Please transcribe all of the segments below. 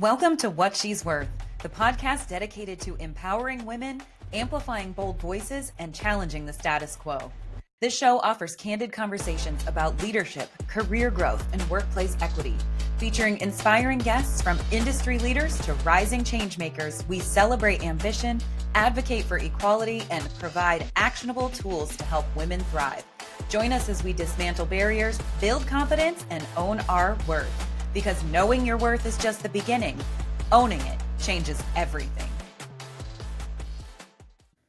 Welcome to What She's Worth, the podcast dedicated to empowering women, amplifying bold voices, and challenging the status quo. This show offers candid conversations about leadership, career growth, and workplace equity. Featuring inspiring guests from industry leaders to rising changemakers, we celebrate ambition, advocate for equality, and provide actionable tools to help women thrive. Join us as we dismantle barriers, build confidence, and own our worth. Because knowing your worth is just the beginning. Owning it changes everything.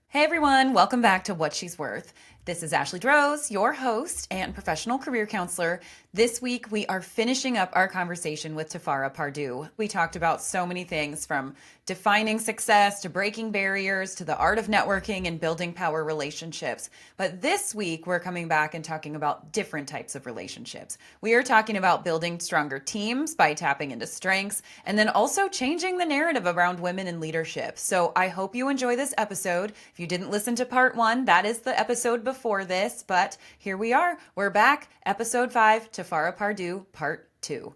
Hey everyone, welcome back to What She's Worth. This is Ashley Droz, your host and professional career counselor. This week, we are finishing up our conversation with Tifarah Pardue. We talked about so many things, from defining success to breaking barriers to the art of networking and building power relationships. But this week, we're coming back and talking about different types of relationships. We are talking about building stronger teams by tapping into strengths, and then also changing the narrative around women in leadership. So I hope you enjoy this episode. If you didn't listen to part 1, that is the episode before this, but here we are. We're back. Episode 5, Tifarah Pardue, part 2.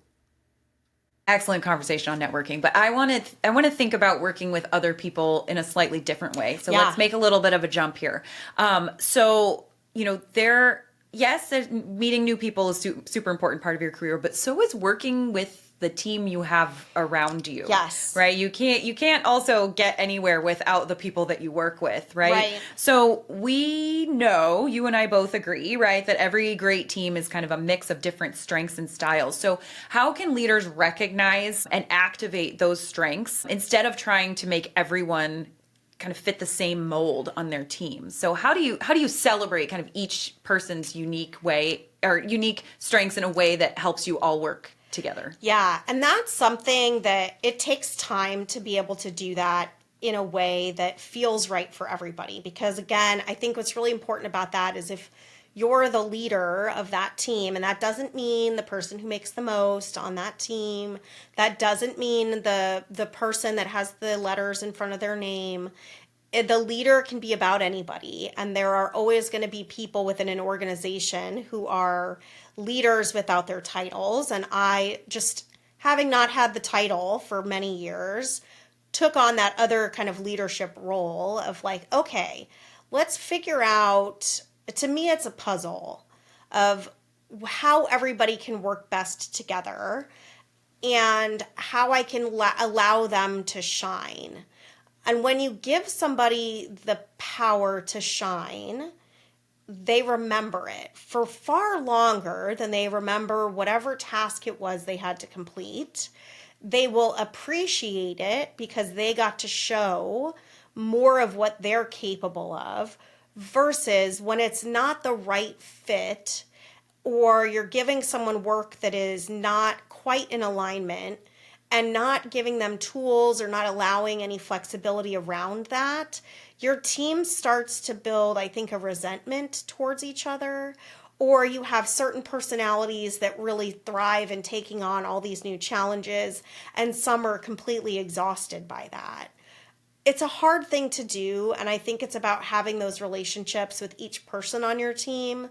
Excellent conversation on networking, but I want to think about working with other people in a slightly different way. So let's make a little bit of a jump here. Meeting new people is super important part of your career, but so is working with the team you have around you. Yes. Right? You can't also get anywhere without the people that you work with, right? So we know, you and I both agree, right, that every great team is kind of a mix of different strengths and styles. So how can leaders recognize and activate those strengths instead of trying to make everyone kind of fit the same mold on their team? So how do you celebrate kind of each person's unique way or unique strengths in a way that helps you all work together? Yeah, and that's something that it takes time to be able to do that in a way that feels right for everybody. Because again, I think what's really important about that is if you're the leader of that team, and that doesn't mean the person who makes the most on that team, that doesn't mean the person that has the letters in front of their name. The leader can be about anybody, and there are always going to be people within an organization who are leaders without their titles. And I, just having not had the title for many years, took on that other kind of leadership role of like, okay, let's figure out, to me it's a puzzle of how everybody can work best together and how I can allow them to shine. And when you give somebody the power to shine, they remember it for far longer than they remember whatever task it was they had to complete. They will appreciate it because they got to show more of what they're capable of, versus when it's not the right fit or you're giving someone work that is not quite in alignment and not giving them tools or not allowing any flexibility around that. Your team starts to build, I think, a resentment towards each other, or you have certain personalities that really thrive in taking on all these new challenges, and some are completely exhausted by that. It's a hard thing to do, and I think it's about having those relationships with each person on your team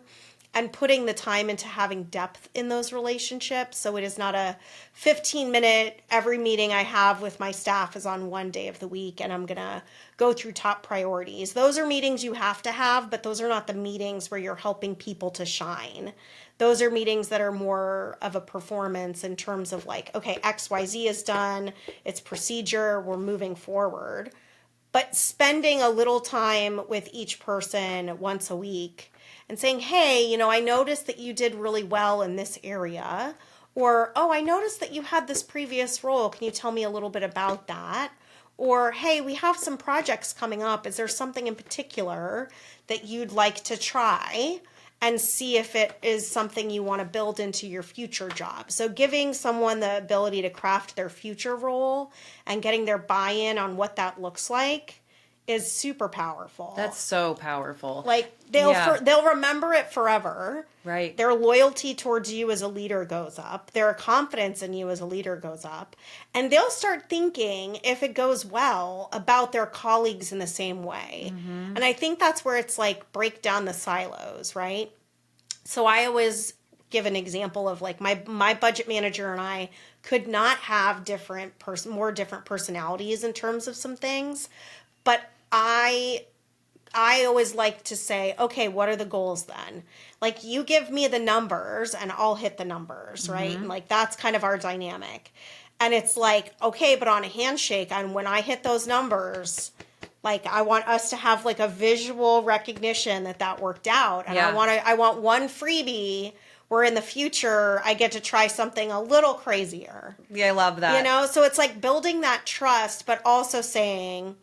and putting the time into having depth in those relationships. So it is not a 15-minute, every meeting I have with my staff is on one day of the week and I'm gonna go through top priorities. Those are meetings you have to have, but those are not the meetings where you're helping people to shine. Those are meetings that are more of a performance in terms of like, okay, XYZ is done, it's procedure, we're moving forward. But spending a little time with each person once a week and saying, hey, I noticed that you did really well in this area. Or, oh, I noticed that you had this previous role. Can you tell me a little bit about that? Or, hey, we have some projects coming up. Is there something in particular that you'd like to try? And see if it is something you want to build into your future job. So giving someone the ability to craft their future role and getting their buy-in on what that looks like is super powerful. That's so powerful. Like they'll remember it forever. Right. Their loyalty towards you as a leader goes up. Their confidence in you as a leader goes up. And they'll start thinking, if it goes well, about their colleagues in the same way. Mm-hmm. And I think that's where it's like break down the silos, right? So I always give an example of like my budget manager and I could not have more different personalities in terms of some things, but I always like to say, okay, what are the goals then? Like, you give me the numbers and I'll hit the numbers, right? And like, that's kind of our dynamic. And it's like, okay, but on a handshake, and when I hit those numbers, like, I want us to have like a visual recognition that worked out. And I want one freebie where in the future I get to try something a little crazier. Yeah, I love that. You know, so it's like building that trust, but also saying,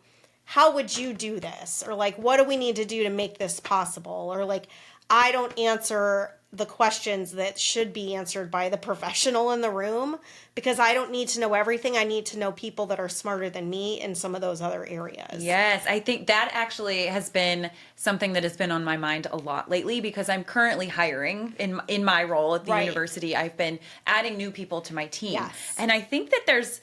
how would you do this? Or like, what do we need to do to make this possible? Or like, I don't answer the questions that should be answered by the professional in the room because I don't need to know everything. I need to know people that are smarter than me in some of those other areas. Yes, I think that actually has been something that has been on my mind a lot lately because I'm currently hiring in my role at the university. I've been adding new people to my team. Yes. And I think that there's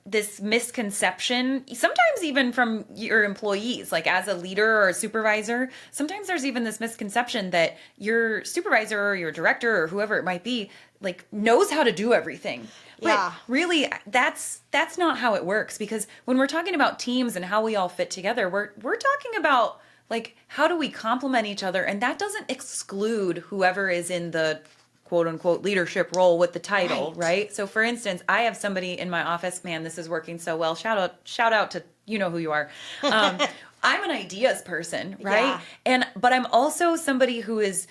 this misconception, sometimes even from your employees, like as a leader or a supervisor, sometimes there's even this misconception that your supervisor or your director or whoever it might be, like knows how to do everything. But really, that's not how it works, because when we're talking about teams and how we all fit together, we're talking about like, how do we complement each other? And that doesn't exclude whoever is in the quote unquote leadership role with the title, right? So for instance, I have somebody in my office, man, this is working so well. Shout out to, you know who you are. I'm an ideas person, right? But I'm also somebody who is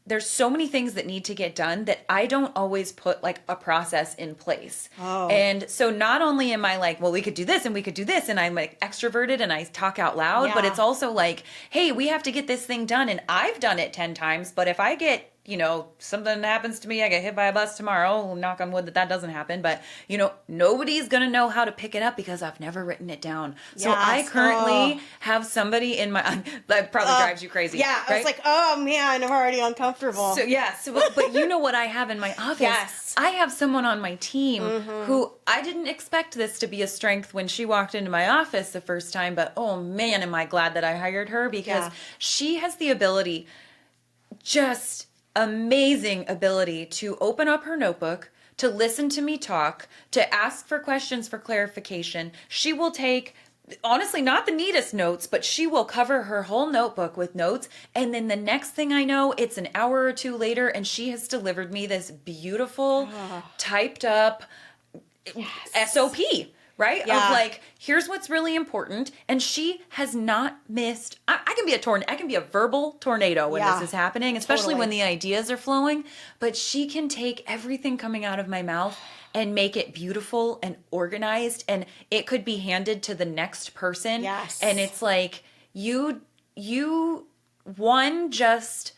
there's so many things that need to get done that I don't always put like a process in place. And so not only am I like, well, we could do this and we could do this, and I'm like extroverted and I talk out loud, but it's also like, hey, we have to get this thing done. And I've done it 10 times, but if I get, you know, something happens to me, I get hit by a bus tomorrow, knock on wood that doesn't happen, but you know, nobody's going to know how to pick it up because I've never written it down. So I currently have somebody in my, that probably drives you crazy. Yeah. Right? I was like, oh man, I'm already uncomfortable. But you know what I have in my office? Yes. I have someone on my team who I didn't expect this to be a strength when she walked into my office the first time, but oh man, am I glad that I hired her, because she has the ability, just amazing ability, to open up her notebook, to listen to me talk, to ask for questions for clarification. She will take, honestly, not the neatest notes, but she will cover her whole notebook with notes. And then the next thing I know, it's an hour or two later, and she has delivered me this beautiful, typed up SOP. Right? Of like, here's what's really important. And she has not missed. I can be a verbal tornado when this is happening, especially when the ideas are flowing. But she can take everything coming out of my mouth and make it beautiful and organized. And it could be handed to the next person. Yes. And it's like, you one, just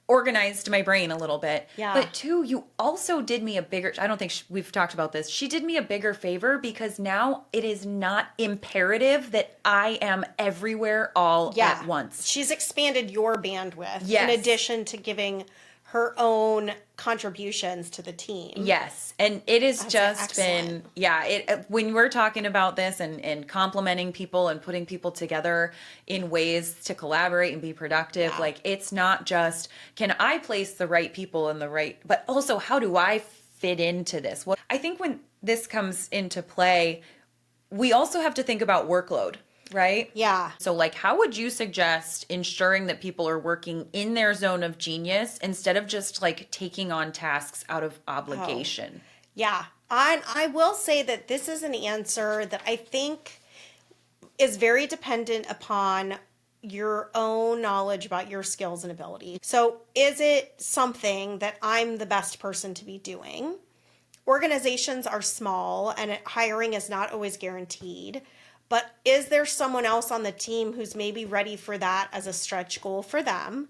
organized my brain a little bit. But two, you also did me a bigger, I don't think we've talked about this. She did me a bigger favor because now it is not imperative that I am everywhere all at once. She's expanded your bandwidth in addition to giving her own contributions to the team. Yes. And it has just excellent. been, when we're talking about this and complimenting people and putting people together in ways to collaborate and be productive, like, it's not just, can I place the right people in the right, but also how do I fit into this? Well, I think when this comes into play, we also have to think about workload. Right? Yeah. So like, how would you suggest ensuring that people are working in their zone of genius instead of just like taking on tasks out of obligation? Yeah. I will say that this is an answer that I think is very dependent upon your own knowledge about your skills and ability. So is it something that I'm the best person to be doing? Organizations are small and hiring is not always guaranteed. But is there someone else on the team who's maybe ready for that as a stretch goal for them?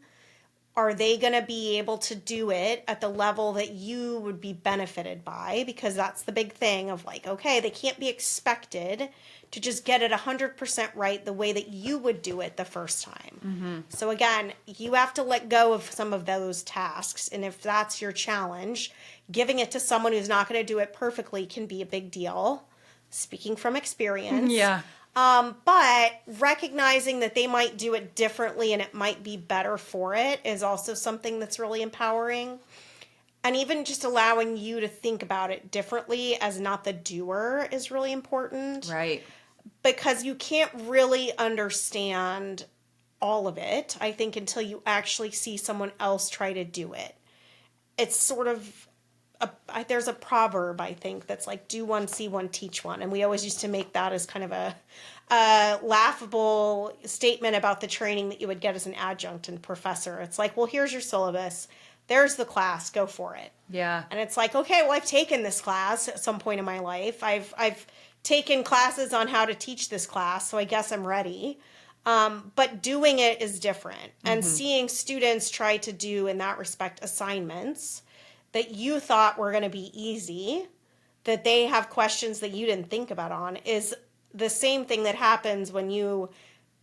Are they going to be able to do it at the level that you would be benefited by? Because that's the big thing of like, okay, they can't be expected to just get it 100% right the way that you would do it the first time. So again, you have to let go of some of those tasks. And if that's your challenge, giving it to someone who's not going to do it perfectly can be a big deal. Speaking from experience. But recognizing that they might do it differently and it might be better for it is also something that's really empowering. And even just allowing you to think about it differently as not the doer is really important. Right. Because you can't really understand all of it, I think, until you actually see someone else try to do it. It's sort of there's a proverb, I think, that's like, do one, see one, teach one. And we always used to make that as kind of a laughable statement about the training that you would get as an adjunct and professor. It's like, well, here's your syllabus. There's the class. Go for it. Yeah. And it's like, okay, well, I've taken this class at some point in my life. I've taken classes on how to teach this class, so I guess I'm ready. But doing it is different. And seeing students try to do, in that respect, assignments that you thought were going to be easy, that they have questions that you didn't think about on, is the same thing that happens when you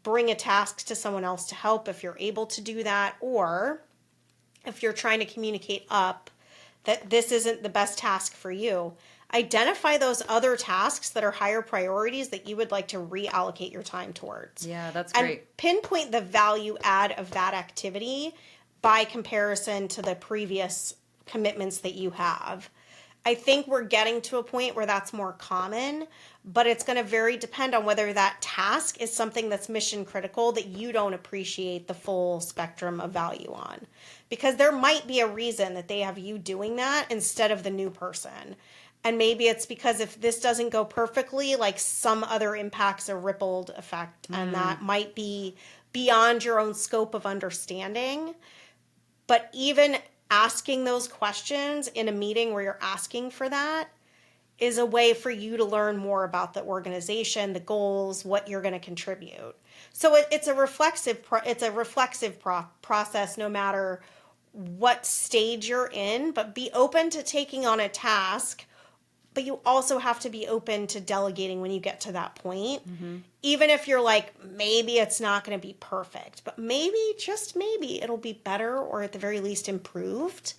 bring a task to someone else to help, if you're able to do that, or if you're trying to communicate up that this isn't the best task for you. Identify those other tasks that are higher priorities that you would like to reallocate your time towards. Yeah, that's great. And pinpoint the value add of that activity by comparison to the previous commitments that you have. I think we're getting to a point where that's more common, but it's going to very depend on whether that task is something that's mission critical that you don't appreciate the full spectrum of value on. Because there might be a reason that they have you doing that instead of the new person. And maybe it's because if this doesn't go perfectly, like some other impacts a rippled effect, and that might be beyond your own scope of understanding. But even asking those questions in a meeting where you're asking for that is a way for you to learn more about the organization, the goals, what you're going to contribute. So it's a reflexive process no matter what stage you're in, but be open to taking on a task. But you also have to be open to delegating when you get to that point. Even if you're like, maybe it's not going to be perfect, but maybe, just maybe, it'll be better, or at the very least improved.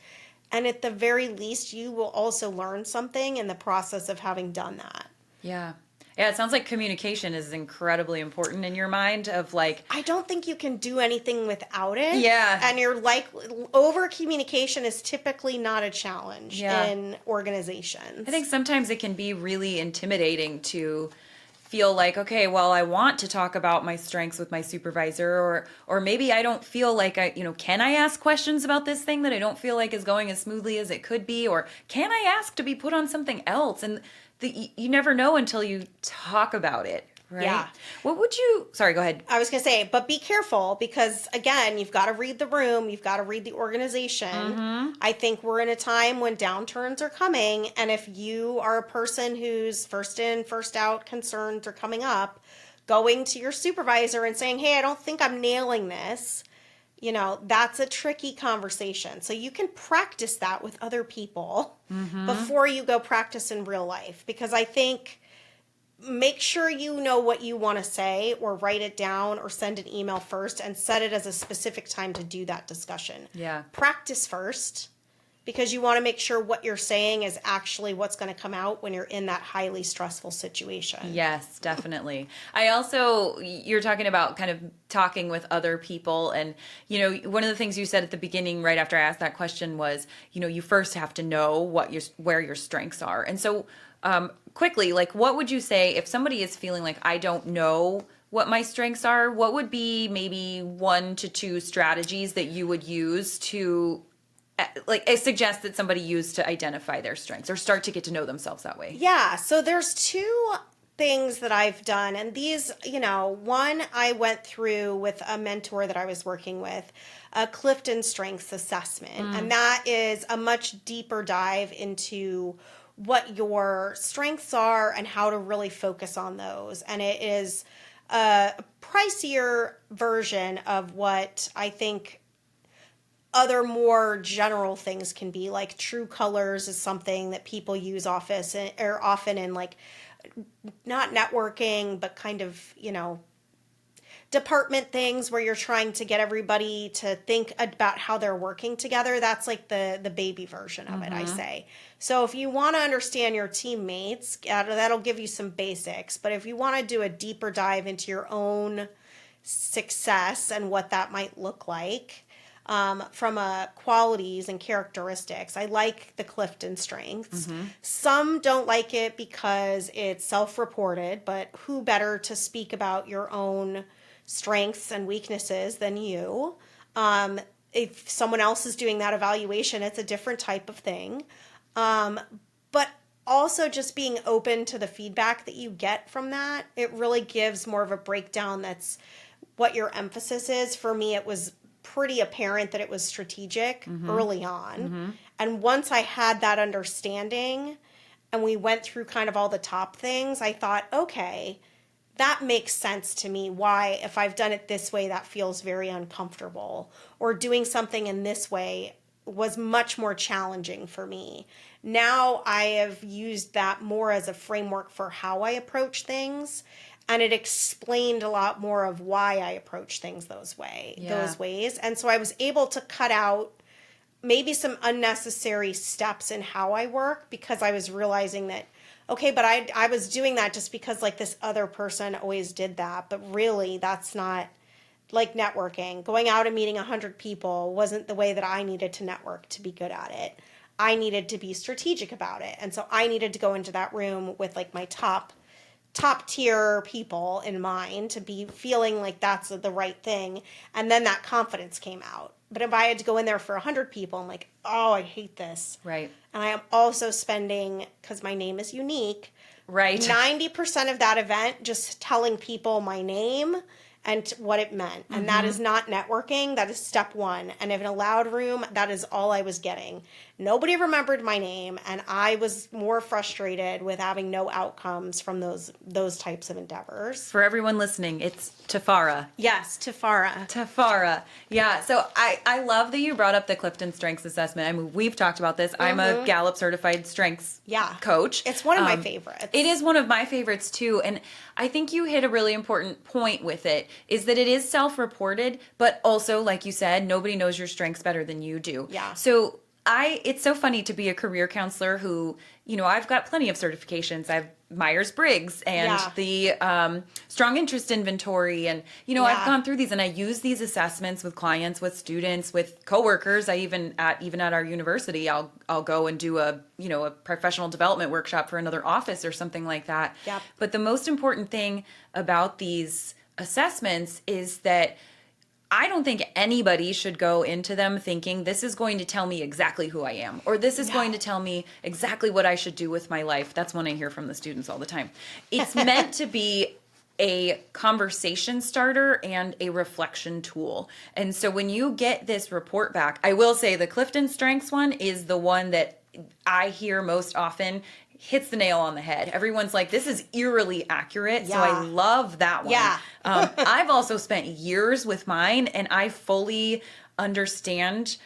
And at the very least, you will also learn something in the process of having done that. Yeah. Yeah, it sounds like communication is incredibly important in your mind of like... I don't think you can do anything without it. Yeah. And you're like, over communication is typically not a challenge in organizations. I think sometimes it can be really intimidating to feel like, okay, well, I want to talk about my strengths with my supervisor, or maybe I don't feel like can I ask questions about this thing that I don't feel like is going as smoothly as it could be, or can I ask to be put on something else? And you never know until you talk about it, right? Yeah. What would you... Sorry, go ahead. I was going to say, but be careful because, again, you've got to read the room. You've got to read the organization. I think we're in a time when downturns are coming. And if you are a person whose first in, first out concerns are coming up, going to your supervisor and saying, hey, I don't think I'm nailing this, that's a tricky conversation. So you can practice that with other people before you go practice in real life. Because I think make sure you know what you want to say, or write it down, or send an email first and set it as a specific time to do that discussion. Yeah. Practice first, because you want to make sure what you're saying is actually what's going to come out when you're in that highly stressful situation. Yes, definitely. You're talking about kind of talking with other people. And, one of the things you said at the beginning, right after I asked that question was, you first have to know where your strengths are. And so quickly, like, what would you say if somebody is feeling like, I don't know what my strengths are? What would be maybe 1 to 2 strategies that you would use to... I suggest that somebody use to identify their strengths or start to get to know themselves that way? Yeah. So there's 2 things that I've done. And these, one I went through with a mentor that I was working with, a Clifton Strengths Assessment. And that is a much deeper dive into what your strengths are and how to really focus on those. And it is a pricier version of what I think other more general things can be. Like True Colors is something that people use often in like not networking, but kind of, department things where you're trying to get everybody to think about how they're working together. That's like the baby version of it, I say. So if you want to understand your teammates, that'll give you some basics. But if you want to do a deeper dive into your own success and what that might look like, from qualities and characteristics, I like the Clifton strengths. Some don't like it because it's self-reported, but who better to speak about your own strengths and weaknesses than you? If someone else is doing that evaluation, it's a different type of thing. But also just being open to the feedback that you get from that, it really gives more of a breakdown. That's what your emphasis is. For me, it was pretty apparent that it was strategic early on. And once I had that understanding and we went through kind of all the top things, I thought, okay, that makes sense to me. Why, if I've done it this way, that feels very uncomfortable, or doing something in this way was much more challenging for me. Now I have used that more as a framework for how I approach things. And it explained a lot more of why I approach things those ways. And so I was able to cut out maybe some unnecessary steps in how I work, because I was realizing that, okay, but I was doing that just because like this other person always did that. But really, that's not like networking. Going out and meeting 100 people wasn't the way that I needed to network to be good at it. I needed to be strategic about it. And so I needed to go into that room with like my top tier people in mind, to be feeling like that's the right thing. And then that confidence came out. But if I had to go in there for 100 people, I'm like, oh, I hate this. Right. And I am also spending, because my name is unique, Right. 90% of that event just telling people my name and what it meant. And that is not networking. That is step one. And in a loud room, that is all I was getting. Nobody remembered my name, and I was more frustrated with having no outcomes from those types of endeavors. For everyone listening, it's Tifarah. Yes, Tifarah. Tifarah. Yeah. So I love that you brought up the Clifton Strengths Assessment. I mean, we've talked about this. I'm a Gallup certified strengths coach. It's one of my favorites. It is one of my favorites too. And I think you hit a really important point with it, is that it is self-reported, but also, like you said, nobody knows your strengths better than you do. Yeah. So it's so funny to be a career counselor who, I've got plenty of certifications. I've Myers-Briggs and the strong interest inventory. And, I've gone through these, and I use these assessments with clients, with students, with coworkers. I even at our university, I'll go and do a professional development workshop for another office or something like that. Yep. But the most important thing about these assessments is that I don't think anybody should go into them thinking this is going to tell me exactly who I am, or this is going to tell me exactly what I should do with my life. That's one I hear from the students all the time. It's meant to be a conversation starter and a reflection tool. And so when you get this report back, I will say the Clifton Strengths one is the one that I hear most often hits the nail on the head. Everyone's like, this is eerily accurate. So I love that one. Yeah. I've also spent years with mine, and I fully understand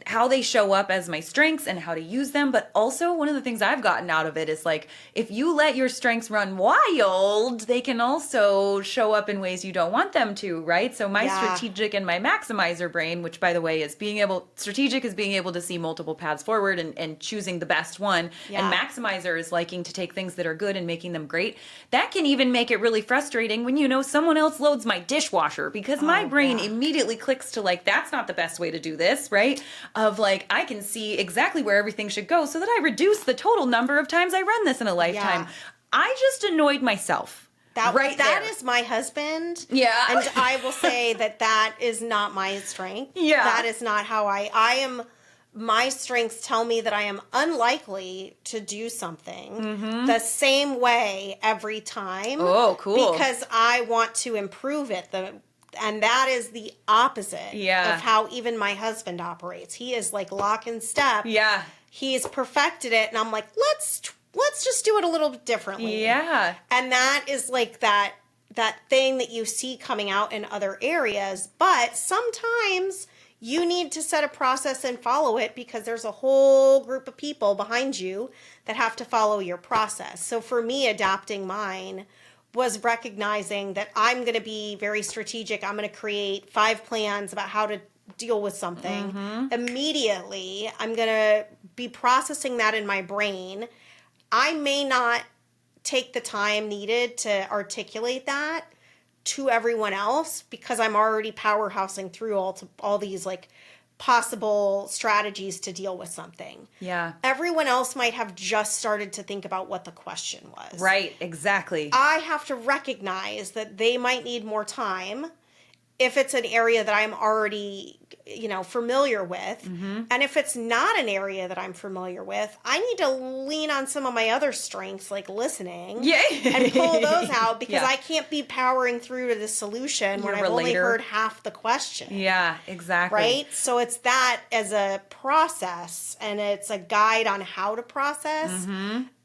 how they show up as my strengths and how to use them. But also, one of the things I've gotten out of it is like, if you let your strengths run wild, they can also show up in ways you don't want them to, right? So my strategic and my maximizer brain, which by the way is strategic is being able to see multiple paths forward and choosing the best one. And maximizer is liking to take things that are good and making them great. That can even make it really frustrating when someone else loads my dishwasher, because my brain immediately clicks to like, that's not the best way to do this, right? Of like, I can see exactly where everything should go so that I reduce the total number of times I run this in a lifetime. Yeah. I just annoyed myself. That is my husband. Yeah. And I will say that is not my strength. Yeah. That is not how I am. My strengths tell me that I am unlikely to do something the same way every time. Oh, cool. Because I want to improve it. And that is the opposite of how even my husband operates. He is like lock and step. Yeah. He's perfected it. And I'm like, let's just do it a little bit differently. Yeah. And that is like that thing that you see coming out in other areas. But sometimes you need to set a process and follow it, because there's a whole group of people behind you that have to follow your process. So for me, adapting mine was recognizing that I'm going to be very strategic. I'm going to create 5 plans about how to deal with something. Immediately, I'm going to be processing that in my brain. I may not take the time needed to articulate that to everyone else because I'm already powerhousing through all these like possible strategies to deal with something. Yeah. Everyone else might have just started to think about what the question was. Right, exactly. I have to recognize that they might need more time if it's an area that I'm already, familiar with. And if it's not an area that I'm familiar with, I need to lean on some of my other strengths like listening and pull those out because I can't be powering through to the solution when I've only heard half the question. Yeah, exactly. Right? So it's that as a process and it's a guide on how to process.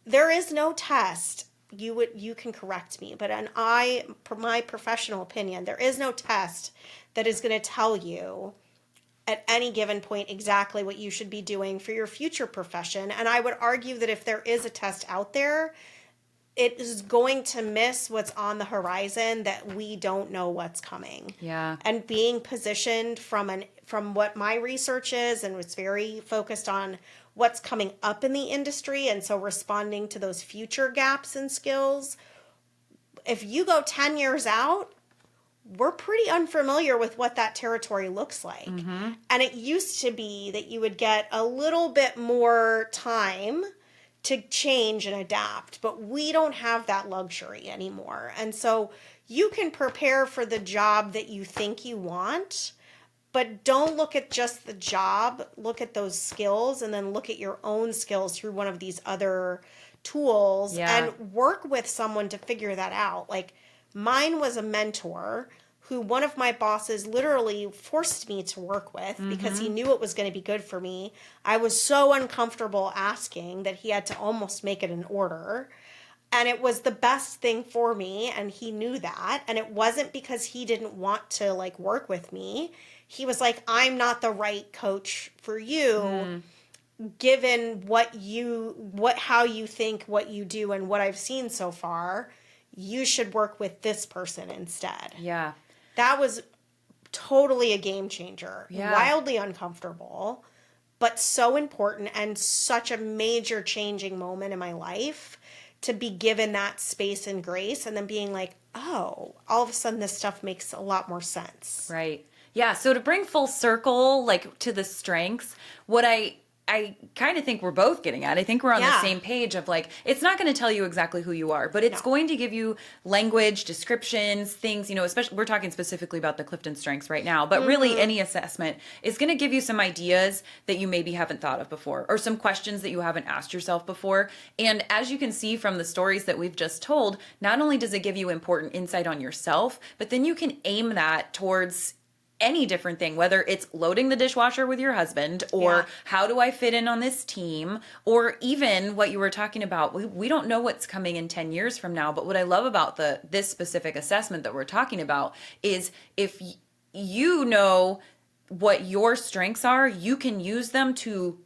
There is no test. You can correct me, but my professional opinion, there is no test that is going to tell you at any given point exactly what you should be doing for your future profession. And I would argue that if there is a test out there, it is going to miss what's on the horizon that we don't know what's coming. Yeah. And being positioned from what my research is, and it's very focused on what's coming up in the industry, and so responding to those future gaps in skills. If you go 10 years out, we're pretty unfamiliar with what that territory looks like. And it used to be that you would get a little bit more time to change and adapt, but we don't have that luxury anymore. And so you can prepare for the job that you think you want, but don't look at just the job, look at those skills, and then look at your own skills through one of these other tools and work with someone to figure that out. Like mine was a mentor who one of my bosses literally forced me to work with because he knew it was going to be good for me. I was so uncomfortable asking that he had to almost make it an order. And it was the best thing for me, and he knew that. And it wasn't because he didn't want to like work with me. He was like, I'm not the right coach for you, given how you think, what you do, and what I've seen so far. You should work with this person instead. Yeah. That was totally a game changer. Yeah. Wildly uncomfortable, but so important and such a major changing moment in my life to be given that space and grace and then being like, oh, all of a sudden this stuff makes a lot more sense. Right. Yeah. So to bring full circle, like to the strengths, what I kind of think we're both getting at. I think we're on the same page of like, it's not going to tell you exactly who you are, but it's going to give you language, descriptions, things, especially we're talking specifically about the Clifton strengths right now, but really any assessment is going to give you some ideas that you maybe haven't thought of before or some questions that you haven't asked yourself before. And as you can see from the stories that we've just told, not only does it give you important insight on yourself, but then you can aim that towards any different thing, whether it's loading the dishwasher with your husband or how do I fit in on this team, or even what you were talking about. We don't know what's coming in 10 years from now, but what I love about this specific assessment that we're talking about is if you know what your strengths are, you can use them to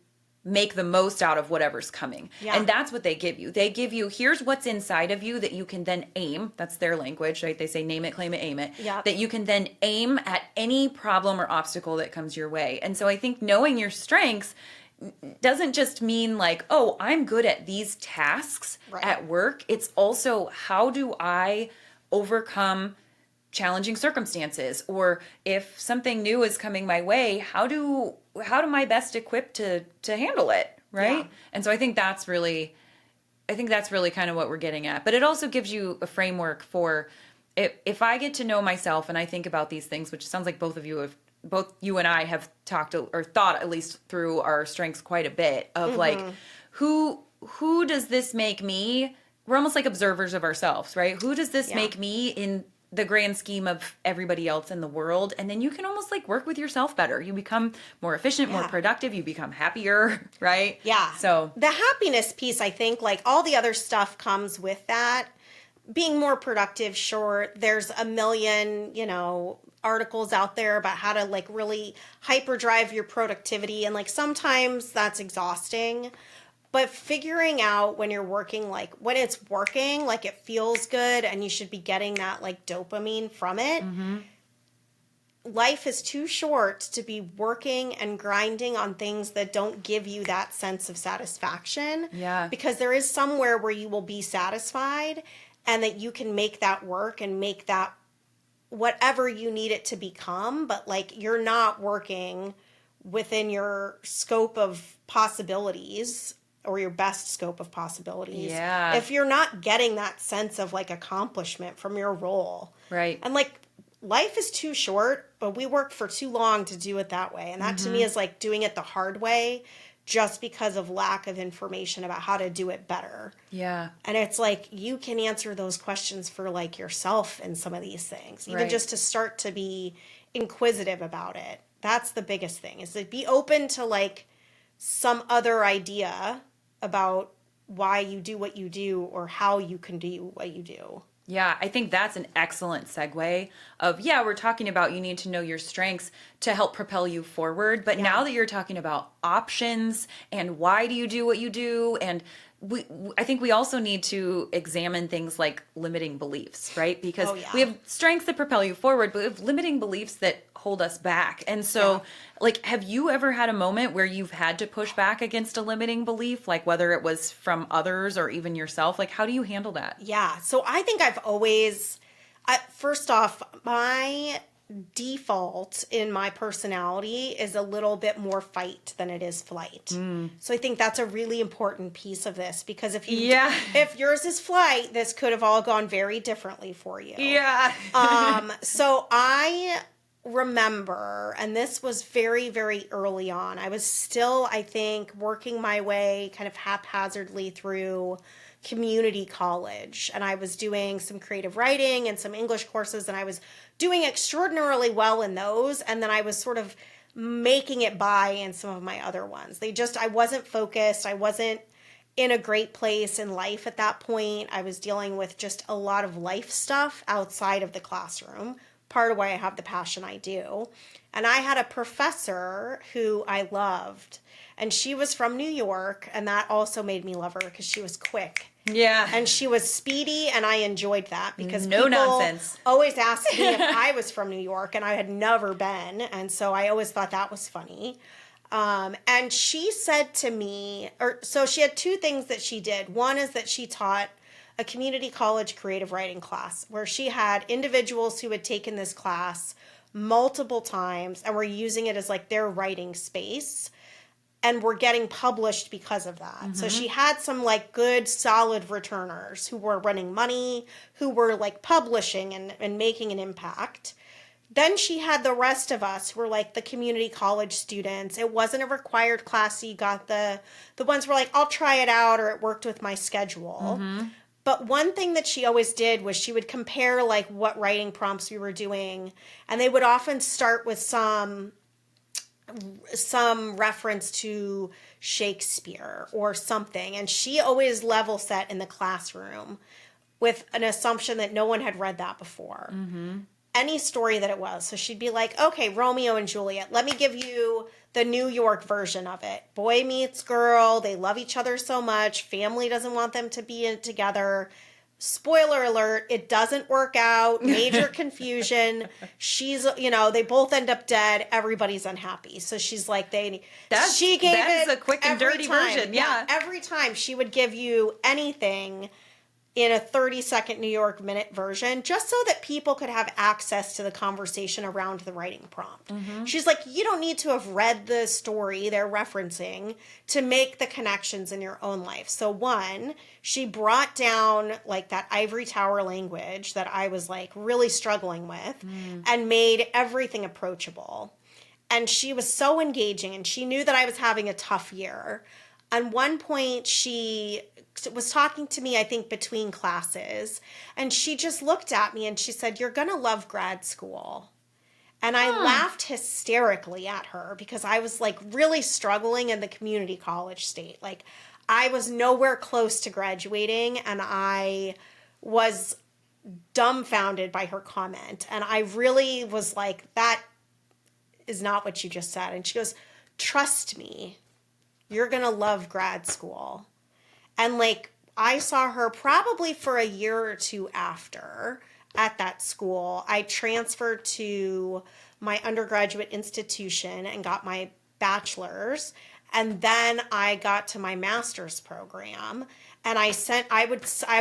make the most out of whatever's coming. Yeah. And that's what they give you. They give you, here's what's inside of you that you can then aim. That's their language, right? They say, name it, claim it, aim it. Yep. That you can then aim at any problem or obstacle that comes your way. And so I think knowing your strengths doesn't just mean like, oh, I'm good at these tasks at work. It's also, how do I overcome challenging circumstances? Or if something new is coming my way, how am I best equipped to handle it, right? Yeah. And so I think that's really kind of what we're getting at. But it also gives you a framework for if I get to know myself and I think about these things, which sounds like both you and I have talked or thought at least through our strengths quite a bit of like, who does this make me? We're almost like observers of ourselves, right? Who does this make me in the grand scheme of everybody else in the world? And then you can almost like work with yourself better. You become more efficient, more productive. You become happier, right? Yeah. So the happiness piece, I think, like all the other stuff comes with that. Being more productive, sure. There's a million, articles out there about how to like really hyperdrive your productivity. And like sometimes that's exhausting. But figuring out when you're working, like when it's working, like it feels good and you should be getting that like dopamine from it. Life is too short to be working and grinding on things that don't give you that sense of satisfaction. Yeah. Because there is somewhere where you will be satisfied and that you can make that work and make that whatever you need it to become. But like you're not working within your scope of possibilities or your best scope of possibilities. Yeah. If you're not getting that sense of like accomplishment from your role. Right. And like life is too short, but we work for too long to do it that way. And that to me is like doing it the hard way just because of lack of information about how to do it better. Yeah. And it's like you can answer those questions for like yourself in some of these things, even just to start to be inquisitive about it. That's the biggest thing, is to be open to like some other idea about why you do what you do or how you can do what you do. Yeah, I think that's an excellent segue of, yeah, we're talking about you need to know your strengths to help propel you forward. But now that you're talking about options and why do you do what you do, and I think we also need to examine things like limiting beliefs, right? Because we have strengths that propel you forward, but we have limiting beliefs that hold us back. And so, like, have you ever had a moment where you've had to push back against a limiting belief, like whether it was from others or even yourself? Like, how do you handle that? Yeah. So I think I've always, first off, my default in my personality is a little bit more fight than it is flight. So I think that's a really important piece of this, because if if yours is flight, this could have all gone very differently for you. Yeah. So I remember, and this was very, very early on, I was still, I think, working my way kind of haphazardly through community college, and I was doing some creative writing and some English courses, and I was doing extraordinarily well in those, and then I was sort of making it by in some of my other ones. I wasn't focused, I wasn't in a great place in life at that point. I was dealing with just a lot of life stuff outside of the classroom, part of why I have the passion I do. And I had a professor who I loved, and she was from New York, and that also made me love her because she was quick. Yeah. And she was speedy, and I enjoyed that because no people nonsense. always asked me if I was from New York, and I had never been. And so I always thought that was funny. And she said to me, so she had two things that she did. One is that she taught a community college creative writing class where she had individuals who had taken this class multiple times and were using it as like their writing space and were getting published because of that. So she had some like good solid returners who were running money, who were like publishing and making an impact. Then she had the rest of us who were like the community college students. It wasn't a required class, so you got the ones who were like, I'll try it out, or it worked with my schedule. But one thing that she always did was she would compare like what writing prompts we were doing, and they would often start with some reference to Shakespeare or something. And she always level set in the classroom with an assumption that no one had read that before. Any story that it was. So she'd be like, okay, Romeo and Juliet, let me give you the New York version of it. Boy meets girl. They love each other so much. Family doesn't want them to be together. Spoiler alert, it doesn't work out. Major confusion. They both end up dead. Everybody's unhappy. So she's like, she gave it a quick and dirty version. Yeah. Every time she would give you anything in a 30-second New York minute version, just so that people could have access to the conversation around the writing prompt. She's like, you don't need to have read the story they're referencing to make the connections in your own life. So one, she brought down like that ivory tower language that I was like really struggling with and made everything approachable. And she was so engaging, and she knew that I was having a tough year. At one point, she was talking to me, I think, between classes, and she just looked at me and she said, you're going to love grad school. And I laughed hysterically at her because I was like really struggling in the community college state. Like I was nowhere close to graduating, and I was dumbfounded by her comment. And I really was like, that is not what you just said. And she goes, trust me, You're going to love grad school. And like, I saw her probably for a year or two after at that school. I transferred to my undergraduate institution and got my bachelor's. And then I got to my master's program, and I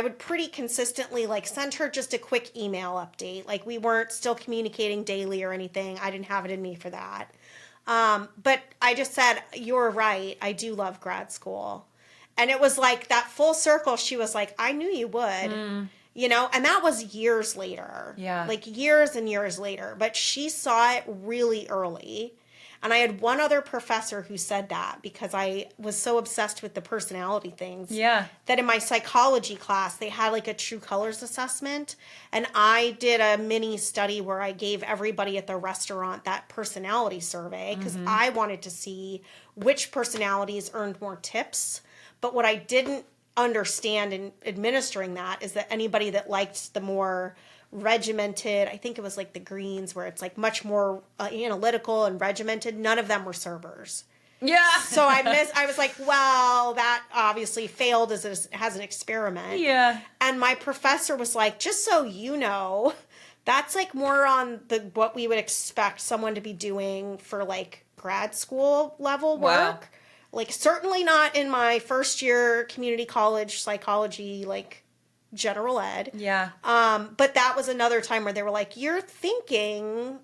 would pretty consistently like send her just a quick email update. Like, we weren't still communicating daily or anything. I didn't have it in me for that. But I just said, you're right. I do love grad school. And it was like that full circle. She was like, I knew you would, you know, and that was years later. Yeah. Like years and years later. But she saw it really early. And I had one other professor who said that, because I was so obsessed with the personality things. Yeah. That in my psychology class, they had like a true colors assessment. And I did a mini study where I gave everybody at the restaurant that personality survey, because I wanted to see which personalities earned more tips. But what I didn't understand in administering that is that anybody that liked the more regimented, I think it was like the greens, where it's like much more analytical and regimented, none of them were servers. Yeah. So I was like, well, that obviously failed as an experiment. Yeah. And my professor was like, just so you know, that's like more on what we would expect someone to be doing for like grad school level work. Wow. Like, certainly not in my first year community college psychology, like general ed. Yeah. But that was another time where they were like, your thinking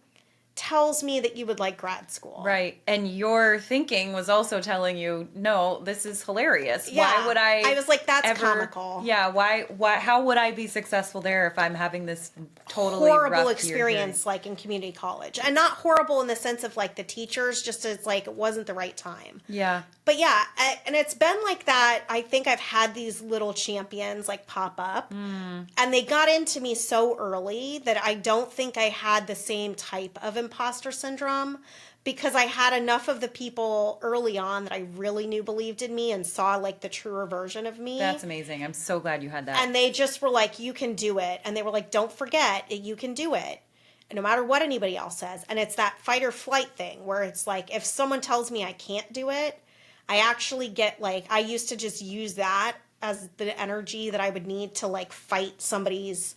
tells me that you would like grad school. Right. And your thinking was also telling you, no, this is hilarious. Yeah. Why would I was like, that's comical. Yeah. Why, how would I be successful there if I'm having this totally horrible rough experience like in community college? And not horrible in the sense of like the teachers, just as like it wasn't the right time. Yeah. But yeah, and it's been like that. I think I've had these little champions like pop up, and they got into me so early that I don't think I had the same type of imposter syndrome, because I had enough of the people early on that I really knew believed in me and saw like the truer version of me. That's amazing. I'm so glad you had that. And they just were like, you can do it. And they were like, don't forget, you can do it. And no matter what anybody else says. And it's that fight or flight thing where it's like, if someone tells me I can't do it, I actually get like, I used to just use that as the energy that I would need to like fight somebody's,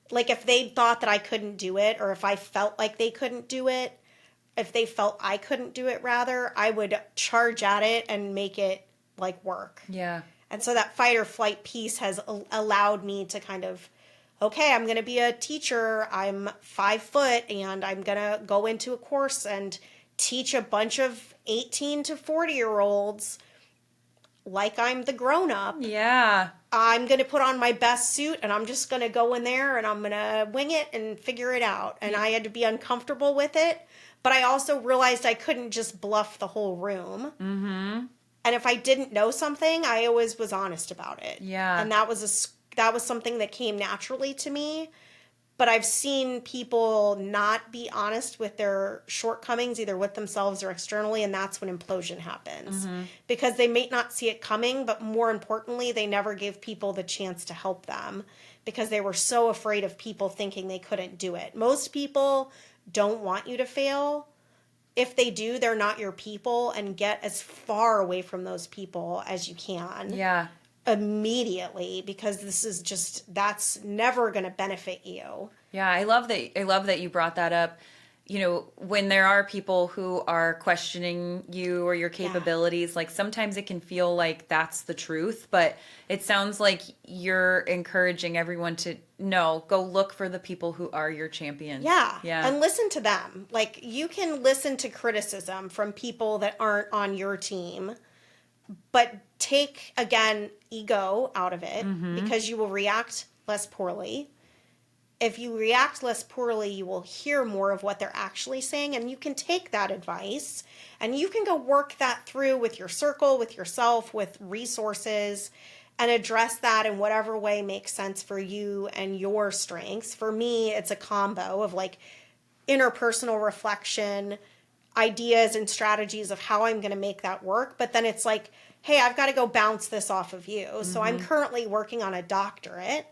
like if they thought that I couldn't do it, or if I felt like they couldn't do it, if they felt I couldn't do it rather, I would charge at it and make it like work. Yeah. And so that fight or flight piece has allowed me to kind of, okay, I'm going to be a teacher. I'm 5 foot and I'm going to go into a course and teach a bunch of 18 to 40-year-olds like I'm the grown-up. Yeah. I'm going to put on my best suit and I'm just going to go in there and I'm going to wing it and figure it out. And I had to be uncomfortable with it. But I also realized I couldn't just bluff the whole room. Mm-hmm. And if I didn't know something, I always was honest about it. Yeah. And that was something that came naturally to me. But I've seen people not be honest with their shortcomings, either with themselves or externally, and that's when implosion happens. Mm-hmm. Because they may not see it coming, but more importantly, they never gave people the chance to help them because they were so afraid of people thinking they couldn't do it. Most people don't want you to fail. If they do, they're not your people, and get as far away from those people as you can. Yeah. Immediately, because that's never going to benefit you. Yeah, I love that you brought that up. You know, when there are people who are questioning you or your capabilities, like sometimes it can feel like that's the truth, but it sounds like you're encouraging everyone to go look for the people who are your champions. Yeah. Yeah. And listen to them. Like, you can listen to criticism from people that aren't on your team, but take, again, ego out of it, because you will react less poorly. If you react less poorly, you will hear more of what they're actually saying, and you can take that advice and you can go work that through with your circle, with yourself, with resources, and address that in whatever way makes sense for you and your strengths. For me, it's a combo of like interpersonal reflection, ideas and strategies of how I'm going to make that work. But then it's like, hey, I've got to go bounce this off of you. Mm-hmm. So I'm currently working on a doctorate,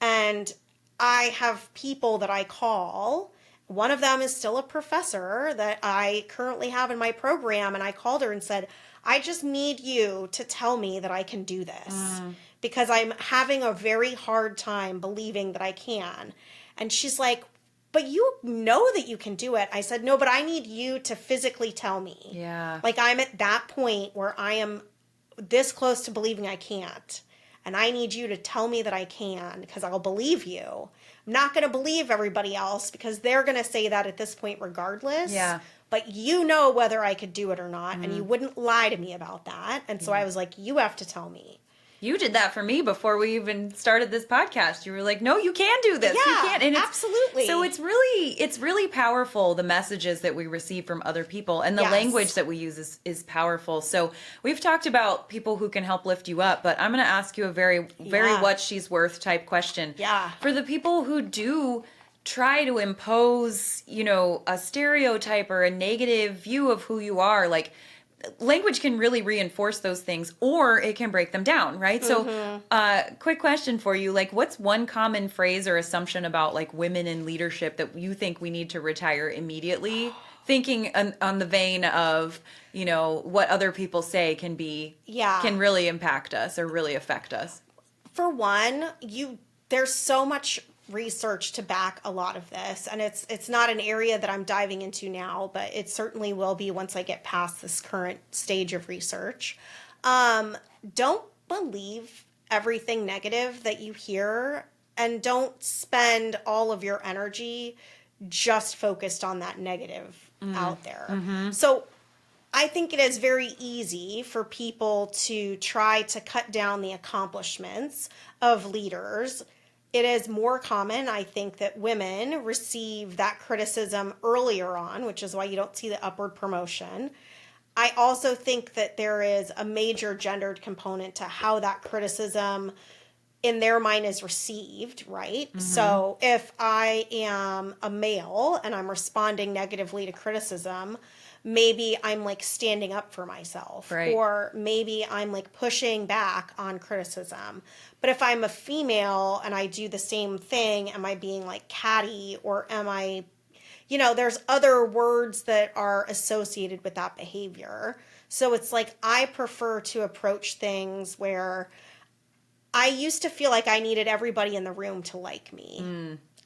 and I have people that I call. One of them is still a professor that I currently have in my program. And I called her and said, I just need you to tell me that I can do this because I'm having a very hard time believing that I can. And she's like, but you know that you can do it. I said, no, but I need you to physically tell me. Yeah. Like, I'm at that point where I am this close to believing I can't. And I need you to tell me that I can because I'll believe you. I'm not going to believe everybody else because they're going to say that at this point regardless. Yeah. But you know whether I could do it or not. And you wouldn't lie to me about that. And so I was like, you have to tell me. You did that for me before we even started this podcast. You were like, "No, you can do this. Yeah, you can." And absolutely. So it's really powerful, the messages that we receive from other people, and the Yes. language that we use is powerful. So we've talked about people who can help lift you up, but I'm going to ask you a very Yeah. what she's worth type question. Yeah. For the people who do try to impose, a stereotype or a negative view of who you are, like, language can really reinforce those things, or it can break them down, right? So quick question for you, like, what's one common phrase or assumption about, like, women in leadership that you think we need to retire immediately, thinking on the vein of, what other people say can really impact us or really affect us? For one, there's so much research to back a lot of this, and it's not an area that I'm diving into now, but it certainly will be once I get past this current stage of research. Don't believe everything negative that you hear, and don't spend all of your energy just focused on that negative out there. So I think it is very easy for people to try to cut down the accomplishments of leaders. It is more common, I think, that women receive that criticism earlier on, which is why you don't see the upward promotion. I also think that there is a major gendered component to how that criticism in their mind is received, right? So if I am a male and I'm responding negatively to criticism, maybe I'm like standing up for myself, right. Or maybe I'm like pushing back on criticism. But if I'm a female and I do the same thing, am I being like catty, or am I, there's other words that are associated with that behavior. So it's like, I prefer to approach things where I used to feel like I needed everybody in the room to like me.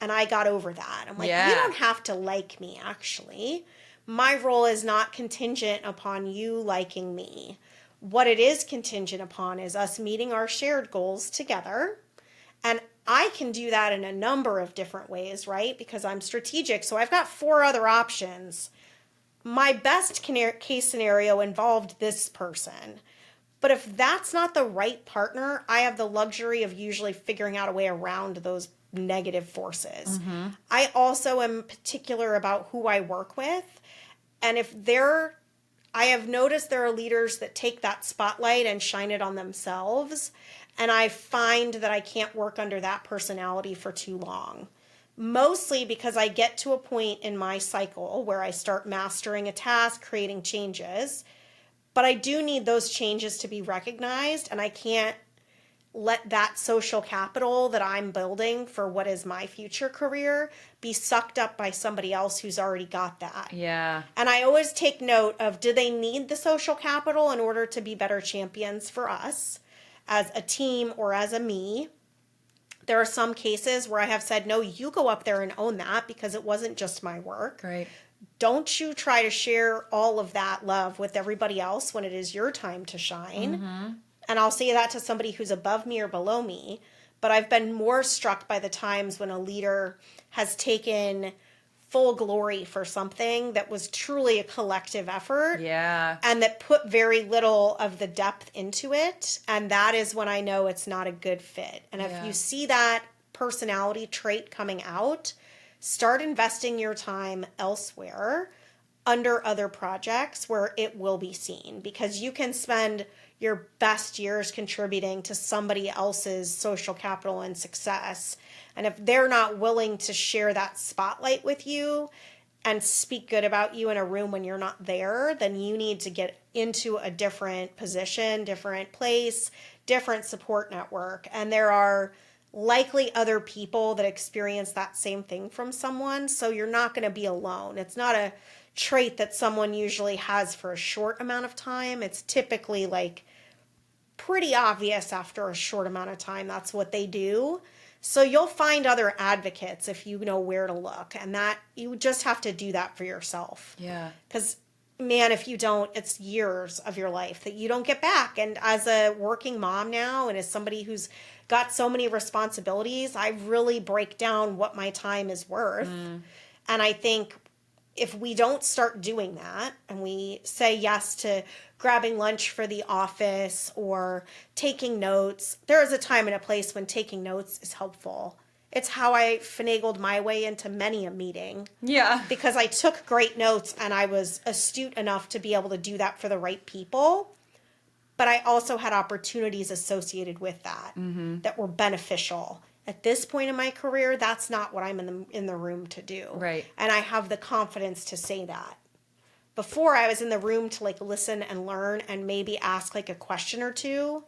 And I got over that. I'm like, you don't have to like me, actually. My role is not contingent upon you liking me. What it is contingent upon is us meeting our shared goals together. And I can do that in a number of different ways, right? Because I'm strategic. So I've got 4 other options. My best case scenario involved this person. But if that's not the right partner, I have the luxury of usually figuring out a way around those negative forces. I also am particular about who I work with. And I have noticed there are leaders that take that spotlight and shine it on themselves. And I find that I can't work under that personality for too long. Mostly because I get to a point in my cycle where I start mastering a task, creating changes. But I do need those changes to be recognized, and I can't let that social capital that I'm building for what is my future career be sucked up by somebody else who's already got that. Yeah. And I always take note of, do they need the social capital in order to be better champions for us as a team or as a me? There are some cases where I have said, no, you go up there and own that because it wasn't just my work. Right. Don't you try to share all of that love with everybody else when it is your time to shine. And I'll say that to somebody who's above me or below me. But I've been more struck by the times when a leader has taken full glory for something that was truly a collective effort. Yeah. And that put very little of the depth into it. And that is when I know it's not a good fit. And if you see that personality trait coming out, start investing your time elsewhere under other projects where it will be seen, because you can spend your best years contributing to somebody else's social capital and success. And if they're not willing to share that spotlight with you and speak good about you in a room when you're not there, then you need to get into a different position, different place, different support network. And there are likely other people that experience that same thing from someone. So you're not going to be alone. It's not a trait that someone usually has for a short amount of time. It's typically like pretty obvious after a short amount of time. That's what they do. So you'll find other advocates if you know where to look, and that you just have to do that for yourself. Yeah. Because man, if you don't, it's years of your life that you don't get back. And as a working mom now, and as somebody who's got so many responsibilities, I really break down what my time is worth. And I think if we don't start doing that and we say yes to grabbing lunch for the office or taking notes, there is a time and a place when taking notes is helpful. It's how I finagled my way into many a meeting. Yeah. Because I took great notes and I was astute enough to be able to do that for the right people. But I also had opportunities associated with that that were beneficial. At this point in my career, that's not what I'm in the room to do. Right. And I have the confidence to say that. Before, I was in the room to like listen and learn and maybe ask like a question or two.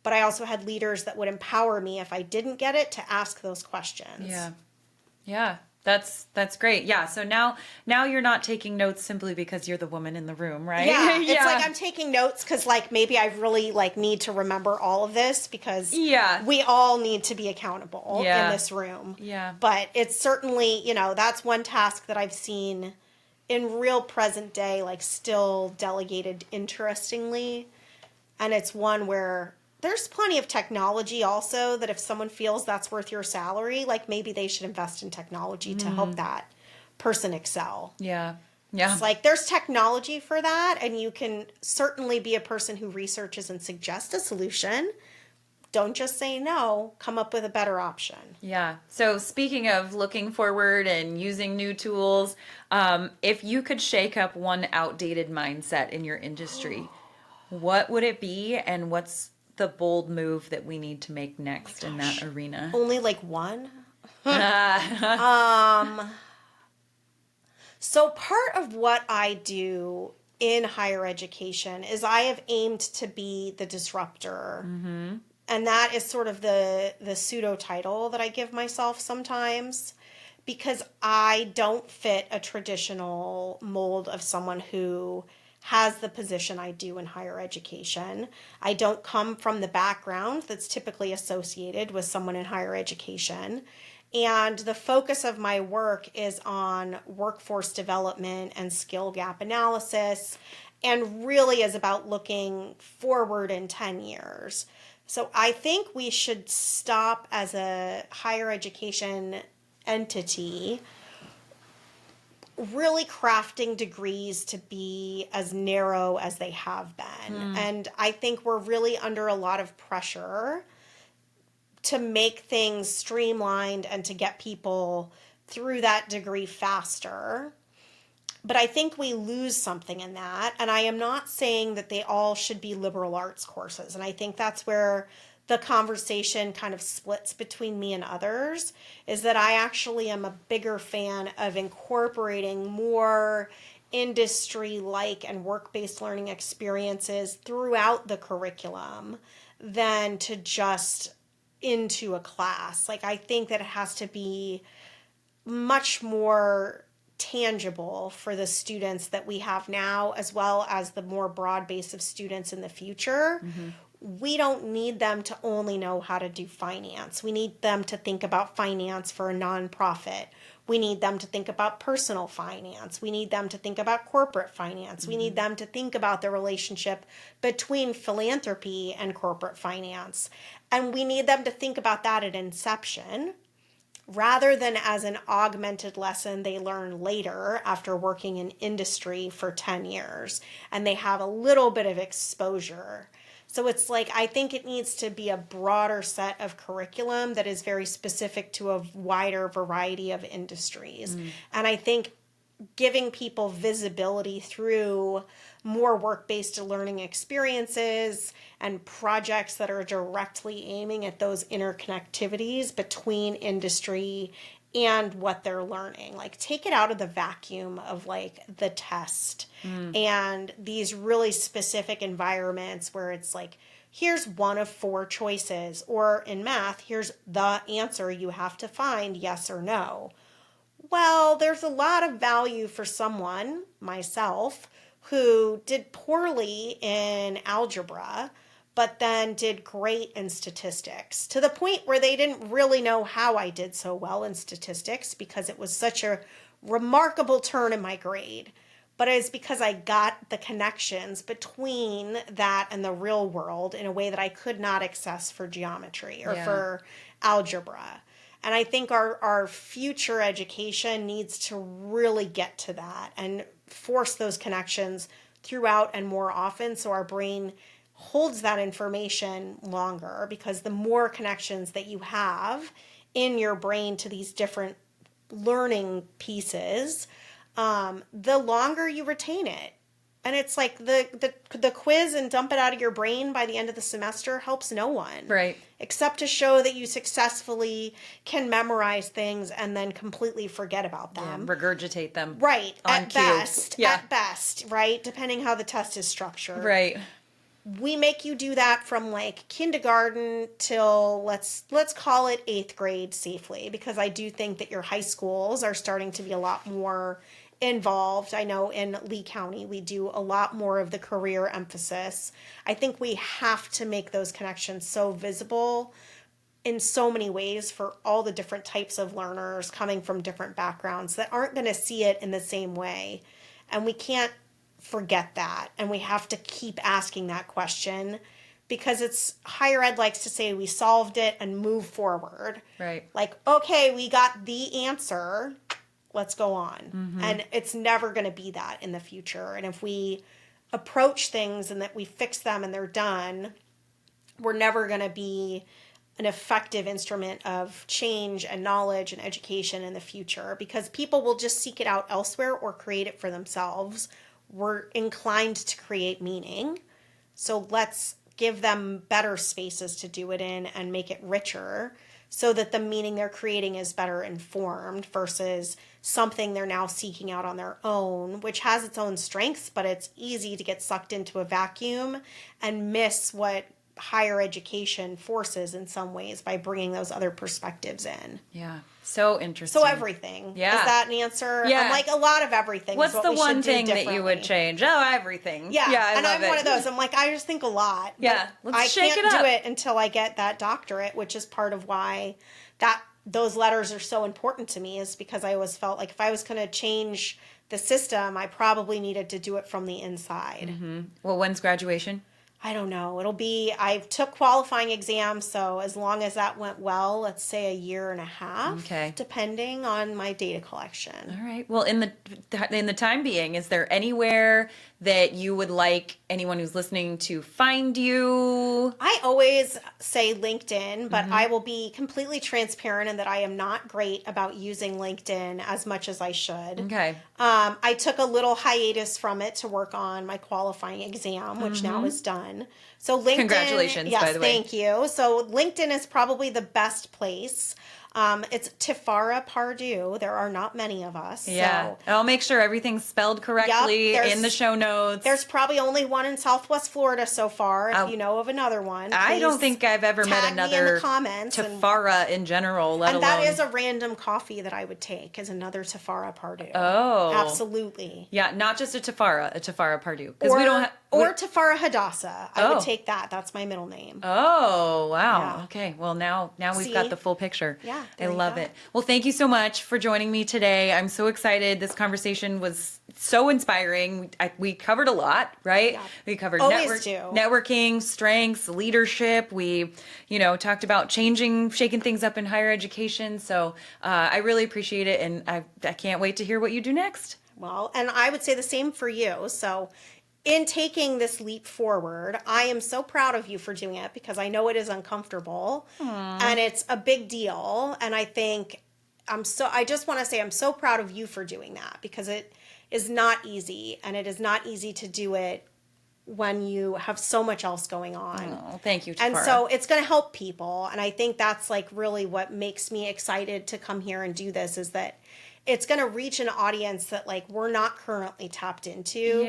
But I also had leaders that would empower me if I didn't get it to ask those questions. Yeah. Yeah. That's great. Yeah. So now you're not taking notes simply because you're the woman in the room, right? Yeah. It's like I'm taking notes because like maybe I really like need to remember all of this because we all need to be accountable in this room. Yeah. But it's certainly, that's one task that I've seen in real present day, like still delegated interestingly. And it's one where there's plenty of technology also that if someone feels that's worth your salary, like maybe they should invest in technology to help that person excel. Yeah. Yeah. It's like there's technology for that, and you can certainly be a person who researches and suggests a solution. Don't just say no, come up with a better option. Yeah. So speaking of looking forward and using new tools, if you could shake up one outdated mindset in your industry, what would it be, and what's the bold move that we need to make next in that arena? Only like one? So part of what I do in higher education is I have aimed to be the disruptor. And that is sort of the pseudo title that I give myself sometimes, because I don't fit a traditional mold of someone who has the position I do in higher education. I don't come from the background that's typically associated with someone in higher education. And the focus of my work is on workforce development and skill gap analysis, and really is about looking forward in 10 years. So I think we should stop as a higher education entity really crafting degrees to be as narrow as they have been. And I think we're really under a lot of pressure to make things streamlined and to get people through that degree faster. But I think we lose something in that. And I am not saying that they all should be liberal arts courses. And I think that's where the conversation kind of splits between me and others, is that I actually am a bigger fan of incorporating more industry-like and work-based learning experiences throughout the curriculum than to just into a class. Like, I think that it has to be much more tangible for the students that we have now, as well as the more broad base of students in the future. We don't need them to only know how to do finance. We need them to think about finance for a nonprofit. We need them to think about personal finance. We need them to think about corporate finance. We need them to think about the relationship between philanthropy and corporate finance. And we need them to think about that at inception, rather than as an augmented lesson they learn later after working in industry for 10 years and they have a little bit of exposure. So it's like, I think it needs to be a broader set of curriculum that is very specific to a wider variety of industries. And I think giving people visibility through more work-based learning experiences and projects that are directly aiming at those interconnectivities between industry and what they're learning. Like, take it out of the vacuum of like the test and these really specific environments where it's like, here's one of 4 choices, or in math, here's the answer you have to find, yes or no. Well, there's a lot of value for someone, myself who did poorly in algebra, but then did great in statistics, to the point where they didn't really know how I did so well in statistics because it was such a remarkable turn in my grade. But it's because I got the connections between that and the real world in a way that I could not access for geometry or for algebra. And I think our future education needs to really get to that and force those connections throughout and more often so our brain holds that information longer, because the more connections that you have in your brain to these different learning pieces, the longer you retain it. And it's like the quiz and dump it out of your brain by the end of the semester helps no one. Right. Except to show that you successfully can memorize things and then completely forget about them. Yeah, regurgitate them. Right. At cue. Best. Yeah. At best, right? Depending how the test is structured. Right. We make you do that from like kindergarten till let's call it 8th grade safely, because I do think that your high schools are starting to be a lot more involved. I know in Lee County we do a lot more of the career emphasis. I think we have to make those connections so visible in so many ways for all the different types of learners coming from different backgrounds that aren't going to see it in the same way. And we can't forget that, and we have to keep asking that question, because it's higher ed likes to say we solved it and move forward. Right. Like, okay, we got the answer, let's go on. Mm-hmm. And it's never going to be that in the future. And if we approach things and that we fix them and they're done, we're never going to be an effective instrument of change and knowledge and education in the future, because people will just seek it out elsewhere or create it for themselves. We're inclined to create meaning, so let's give them better spaces to do it in and make it richer so that the meaning they're creating is better informed versus something they're now seeking out on their own, which has its own strengths, but it's easy to get sucked into a vacuum and miss what higher education forces in some ways by bringing those other perspectives in. Yeah. So interesting. So everything. Yeah. Is that an answer? Yeah. I'm like, a lot of everything. What's is what the we one should do thing that you would differently. change? Oh, everything. Yeah. I and love I'm it. one of those. I'm like, I just think a lot. Yeah. But Let's I shake can't it up. do it until I get that doctorate, which is part of why those letters are so important to me, is because I always felt like if I was going to change the system, I probably needed to do it from the inside. Mm-hmm. Well, when's graduation? I don't know. I took qualifying exams, so as long as that went well, let's say a year and a half, okay, depending on my data collection. All right. Well, in the time being, is there anywhere that you would like anyone who's listening to find you? I always say LinkedIn, but I will be completely transparent in that I am not great about using LinkedIn as much as I should. Okay. I took a little hiatus from it to work on my qualifying exam, which now is done. So LinkedIn. Congratulations, yes, by the way. Thank you. So LinkedIn is probably the best place. It's Tifarah Pardue. There are not many of us. Yeah. So. I'll make sure everything's spelled correctly in the show notes. There's probably only one in Southwest Florida so far. If you know of another one, I don't think I've ever met another in the comments Tifarah in general, let and alone. that is a random coffee that I would take, is another Tifarah Pardue. Oh. Absolutely. Yeah, not just a Tifarah Pardue. Because we don't or Tifarah Hadassah. I would take that. That's my middle name. Oh, wow. Yeah. Okay. Well, now we've got the full picture. Yeah. I love it. Well, thank you so much for joining me today. I'm so excited. This conversation was so inspiring. We covered a lot, right? Yeah. We covered Always do. networking, strengths, leadership. We, talked about shaking things up in higher education. So I really appreciate it. And I can't wait to hear what you do next. Well, and I would say the same for you. So in taking this leap forward, I am so proud of you for doing it, because I know it is uncomfortable and it's a big deal. And I think I just want to say I'm so proud of you for doing that, because it is not easy, and it is not easy to do it when you have so much else going on. Oh, thank you, Tifarah. And so it's going to help people. And I think that's like really what makes me excited to come here and do this, is that it's going to reach an audience that like we're not currently tapped into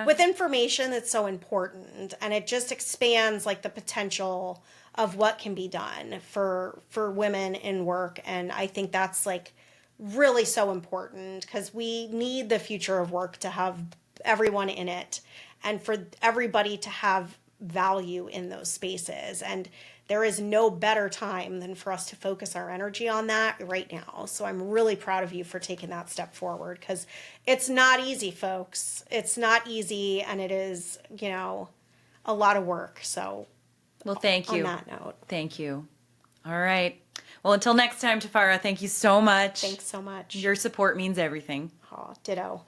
with information that's so important. And it just expands like the potential of what can be done for women in work. And I think that's like really so important because we need the future of work to have everyone in it and for everybody to have value in those spaces. And there is no better time than for us to focus our energy on that right now. So I'm really proud of you for taking that step forward because it's not easy, folks. It's not easy, and it is, a lot of work. So well, thank you. On that note. Thank you. All right. Well, until next time, Tifarah, thank you so much. Thanks so much. Your support means everything. Oh, ditto.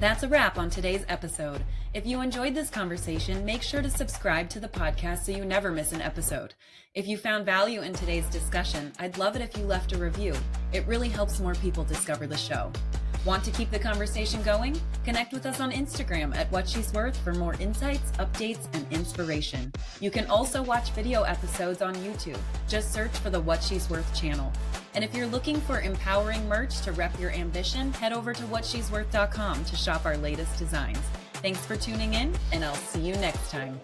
That's a wrap on today's episode. If you enjoyed this conversation, make sure to subscribe to the podcast so you never miss an episode. If you found value in today's discussion, I'd love it if you left a review. It really helps more people discover the show. Want to keep the conversation going? Connect with us on Instagram at What She's Worth for more insights, updates, and inspiration. You can also watch video episodes on YouTube. Just search for the What She's Worth channel. And if you're looking for empowering merch to rep your ambition, head over to whatshe'sworth.com to shop our latest designs. Thanks for tuning in, and I'll see you next time.